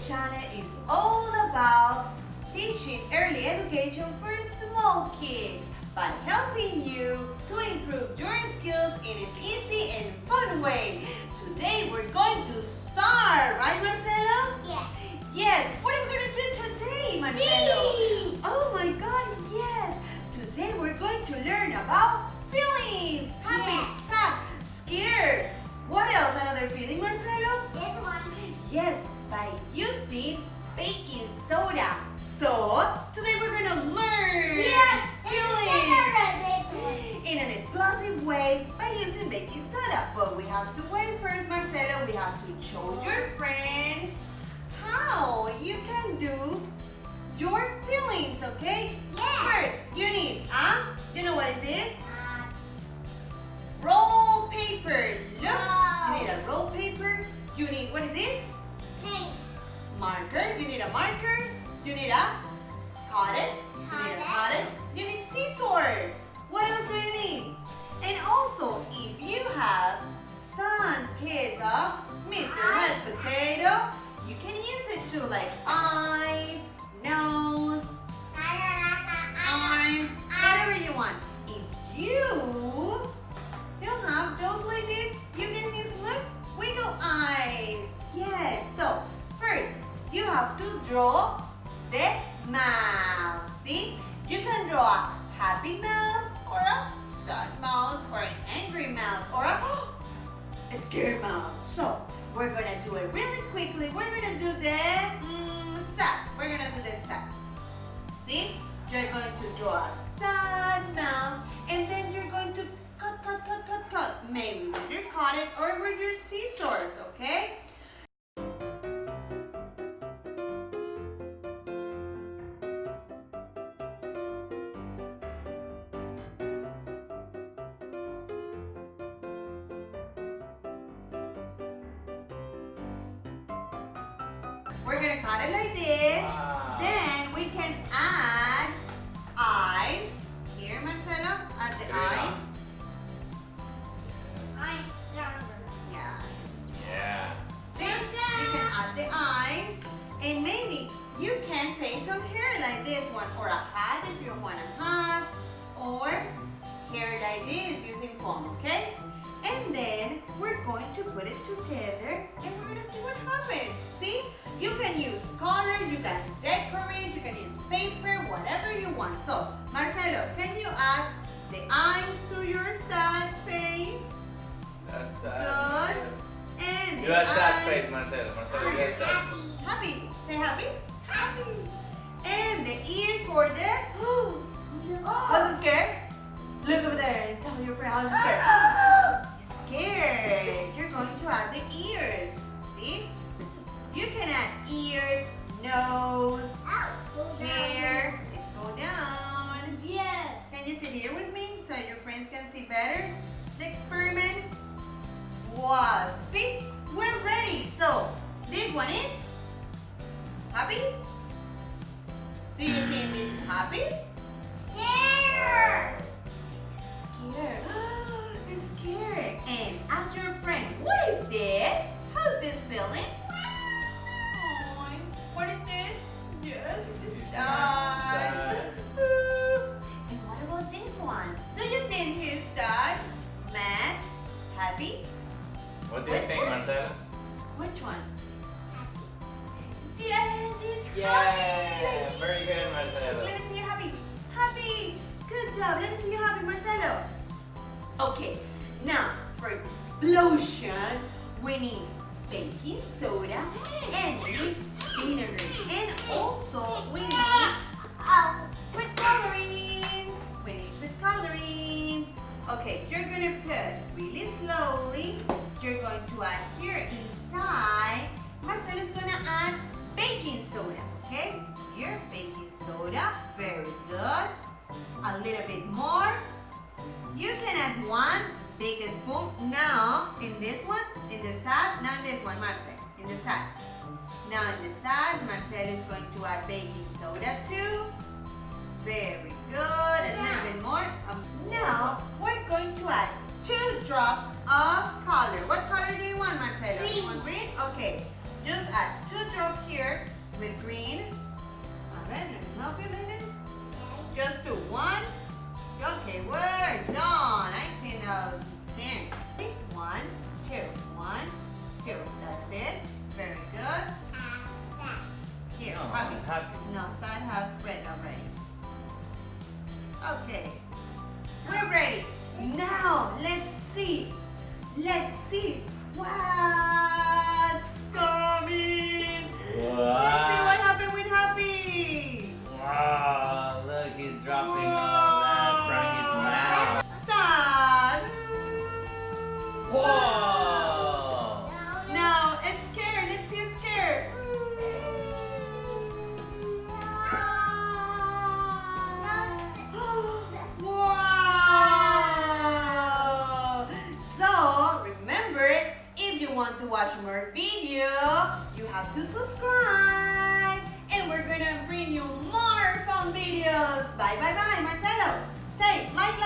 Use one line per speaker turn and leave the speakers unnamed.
This channel is all about teaching early education for small kids by helping you to improve your skills in an easy and fun way. Today we're going to start, right Marcelo?
Yeah.
Yes. What are we going to do today, Marcelo? Oh my God, yes. Today we're going to learn about feelings. Happy,
Yeah.
sad, scared. What else? Another feeling, Marcelo?
This one.
Yes, by using baking soda. So, today we're going to learn feelings in an explosive way by using baking soda. But we have to wait first, Marcelo. We have to show your friend how you can do your feelings, okay?
Yeah.
First, you need, you know what is this? Roll paper. Look, you need a roll paper. You need, what is this?
Pink.
Marker. You need a marker. You need a cotton. You need a cotton. You need scissors. What else do you need? And also, if you have some piece of Mr. Hot Potato, you can use it to like eyes, nose, arms, whatever you want. If you don't have those like this, you can use, look, wiggle eyes. Yes, so first you have to draw the mouth. See, you can draw a happy mouth or a sad mouth or an angry mouth or a scared mouth. So we're gonna do it really quickly. We're gonna do the sad. We're gonna do the sad. See, you're going to draw a sad mouth and then you're going to cut. Maybe with your cotton or with your scissors, okay? We're gonna cut it like this.
Wow.
Then we can add eyes. Here, Marcelo, add the eyes. Yeah.
Yeah.
See, you can add the eyes, and maybe you can paint some hair like this one, or a hat if you want a hat, or hair like this using foam, okay? And then we're going to put it together, and we're gonna see what happens. See, you can use colors, you can decorate, you can use paper, whatever you want. So, Marcelo, can you add the eyes to your sad face?
That's
Good. And
You
the
have sad
eyes.
face, Marcelo. Marcelo, you have sad.
Happy. Say happy. Happy. And the ear for the. How's it scared? Look over there and tell your friend how's it scared. Scared. You're going to add the ears. See? You can add ears, nose, hair. Let's go down.
Yeah.
Can you sit here with me so your friends can see better the experiment? Wow, see? We're ready. So, this one is happy? Do you think this is happy?
Scared.
Scared. It's scared. And ask your friend, what is this? How's this feeling? Oh, what is this? Yes, it's sad. And what about this one? Do you think he's sad, mad, happy?
What do you think, Marcelo?
Which one? Yes, it's
Yeah,
happy.
very good, Marcelo.
Let me see you happy. Happy. Good job. Let me see you happy, Marcelo. Okay, now for the explosion, we need baking soda and we need vinegar. And also we need food colorings. We need food colorings. Okay, you're gonna put really slowly. You're going to add here inside. Marcelo is gonna add baking soda. Okay, here baking soda. Very good. A little bit more. You can add one big spoon now in this one, in the side. Now in this one, Marcel, in the side. Now in the side, Marcel is going to add baking soda too. Very good. A little bit more. Now we're going to add 2 drops of color. What color do you want, Marcelo?
Green.
You want green? Okay. just add 2 drops here with green. Alright, let me help you, ladies. Just do 1. Okay, we're done. I think that was 10. 1, 2, 1, 2. That's it. Very good. Here,
No,
happy.
happy.
No, side have red already. Okay. We're ready. Now, let's see. Let's see what's coming. Let's see what happened with Happy.
Wow, look, he's dropping all that from his mouth.
Sad.
Whoa!
Now, a scare. Let's see a scare. Wow! So, remember, if you want to watch more videos, you have to subscribe. And we're gonna bring you more fun videos. Bye, bye, bye, Marcelo. Say, like,